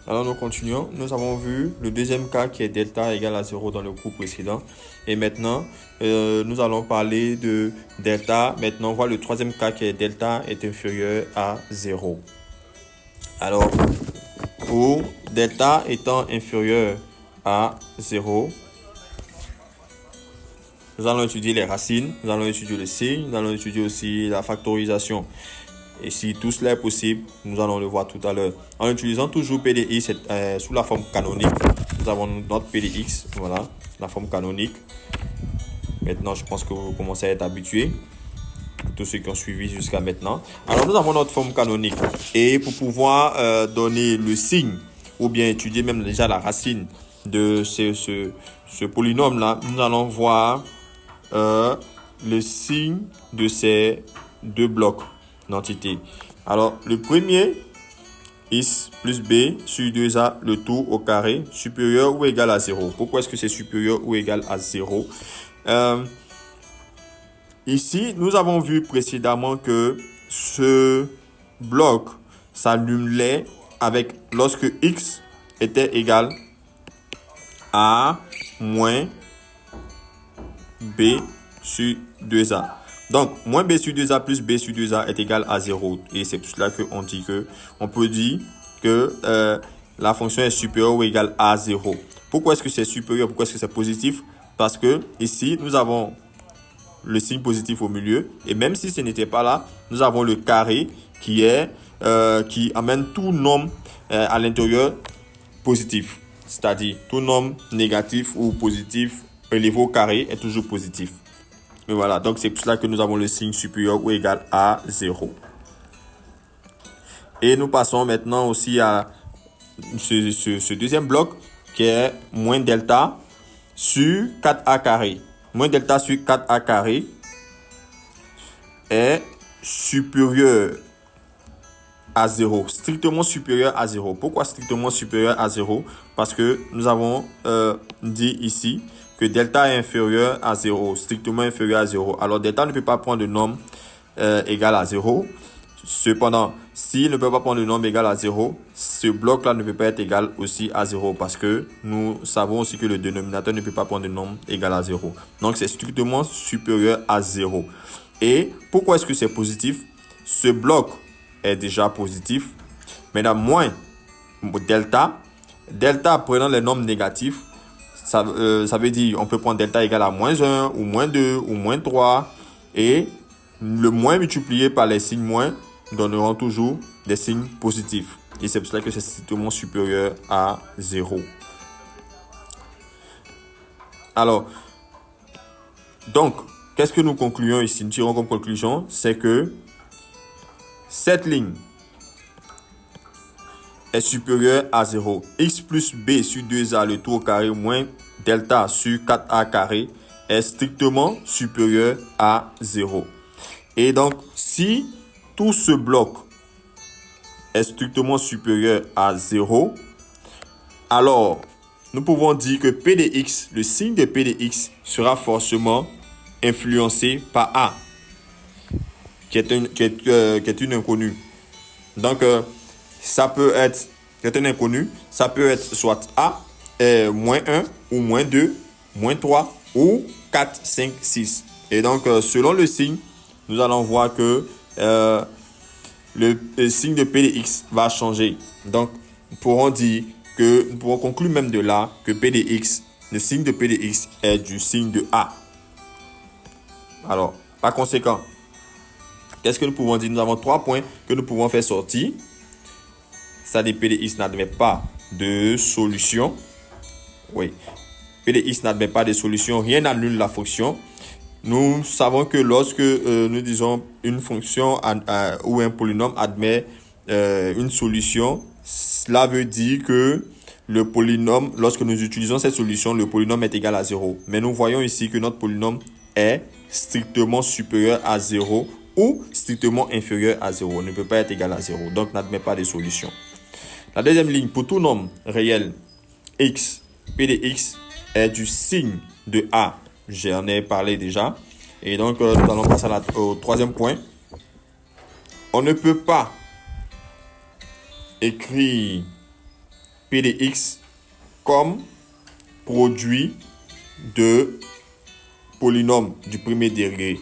Alors nous continuons. Nous avons vu le deuxième cas qui est delta égale à 0 dans le cours précédent. Et maintenant, nous allons parler de delta. Maintenant, on voit le troisième cas qui est delta est inférieur à 0. Alors, pour delta étant inférieur à 0, nous allons étudier les racines, nous allons étudier le signe, nous allons étudier aussi la factorisation. Et si tout cela est possible, nous allons le voir tout à l'heure. En utilisant toujours PDX sous la forme canonique, nous avons notre PDX, voilà, la forme canonique. Maintenant, je pense que vous commencez à être habitués, tous ceux qui ont suivi jusqu'à maintenant. Alors, nous avons notre forme canonique. Et pour pouvoir donner le signe, ou bien étudier même déjà la racine de ce polynôme-là, nous allons voir le signe de ces deux blocs d'entité. Alors, le premier, x plus b sur 2a, le tout au carré, supérieur ou égal à 0. Pourquoi est-ce que c'est supérieur ou égal à 0? Ici, nous avons vu précédemment que ce bloc s'annulait avec lorsque x était égal à moins b sur 2a. Donc, moins b sur 2a plus b sur 2a est égal à 0. Et c'est pour cela qu'on dit que, on peut dire que la fonction est supérieure ou égale à 0. Pourquoi est-ce que c'est supérieur? Pourquoi est-ce que c'est positif? Parce que ici, nous avons le signe positif au milieu. Et même si ce n'était pas là, nous avons le carré qui amène tout nombre à l'intérieur positif. C'est-à-dire, tout nombre négatif ou positif élevé au carré est toujours positif. Et voilà, donc c'est pour cela que nous avons le signe supérieur ou égal à 0. Et nous passons maintenant aussi à ce deuxième bloc qui est moins delta sur 4a carré. Moins delta sur 4a carré est supérieur à 0, strictement supérieur à 0. Pourquoi strictement supérieur à 0? Parce que nous avons dit ici que delta est inférieur à 0, strictement inférieur à 0. Alors, delta ne peut pas prendre de nombre égal à 0. Cependant, s'il ne peut pas prendre de nombre égal à 0, ce bloc-là ne peut pas être égal aussi à 0 parce que nous savons aussi que le dénominateur ne peut pas prendre de nombre égal à 0. Donc, c'est strictement supérieur à 0. Et pourquoi est-ce que c'est positif? Ce bloc est déjà positif. Maintenant, moins delta. Delta prenant les nombres négatifs, ça veut dire on peut prendre delta égal à moins 1 ou moins 2 ou moins 3. Et le moins multiplié par les signes moins donneront toujours des signes positifs. Et c'est pour cela que c'est strictement supérieur à 0. Alors, donc, qu'est-ce que nous concluons ici? Nous tirons comme conclusion, c'est que cette ligne est supérieure à 0. X plus b sur 2a le tout au carré moins delta sur 4a carré est strictement supérieur à 0. Et donc, si tout ce bloc est strictement supérieur à 0, alors nous pouvons dire que P de x, le signe de P de x sera forcément influencé par A, qui est une inconnue. Donc, ça peut être, c'est un inconnu, ça peut être soit A, moins 1, ou moins 2, moins 3, ou 4, 5, 6. Et donc, selon le signe, nous allons voir que le signe de P de x va changer. Donc, nous pourrons conclure même de là que P de x, le signe de P de x est du signe de A. Alors, par conséquent, qu'est-ce que nous pouvons dire? Nous avons 3 points que nous pouvons faire sortir. Ça dit P de x n'admet pas de solution. Oui, P de x n'admet pas de solution. Rien n'annule la fonction. Nous savons que lorsque nous disons une fonction ou un polynôme admet une solution, cela veut dire que le polynôme, lorsque nous utilisons cette solution, le polynôme est égal à 0. Mais nous voyons ici que notre polynôme est strictement supérieur à 0 ou strictement inférieur à 0. Ne peut pas être égal à 0. Donc, n'admet pas de solution. La deuxième ligne, pour tout nombre réel x, P de x est du signe de A. J'en ai parlé déjà. Et donc, nous allons passer au troisième point. On ne peut pas écrire P de x comme produit de polynômes du premier degré.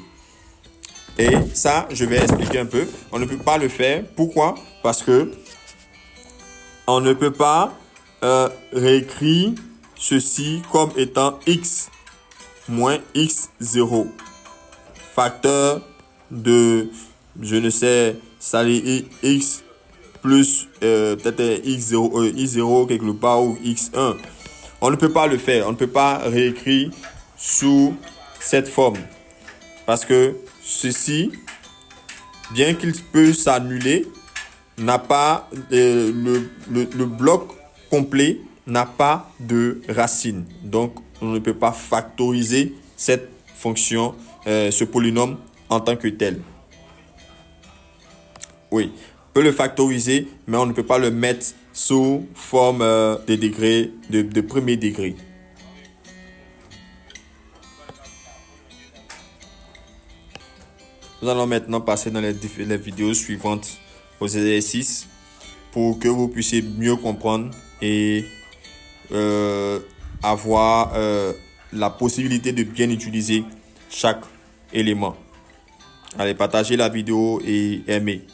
Et ça, je vais expliquer un peu. On ne peut pas le faire. Pourquoi? Parce que on ne peut pas réécrire ceci comme étant x moins x0. Facteur de, je ne sais, saler x plus peut-être x0, i0 quelque part ou x1. On ne peut pas le faire. On ne peut pas réécrire sous cette forme. Parce que ceci, bien qu'il peut s'annuler, n'a pas le bloc complet n'a pas de racine. Donc, on ne peut pas factoriser cette fonction, ce polynôme en tant que tel. Oui, on peut le factoriser, mais on ne peut pas le mettre sous forme de degré, de premier degré. Nous allons maintenant passer dans les vidéos suivantes aux exercices pour que vous puissiez mieux comprendre et avoir la possibilité de bien utiliser chaque élément. Allez, partagez la vidéo et aimez.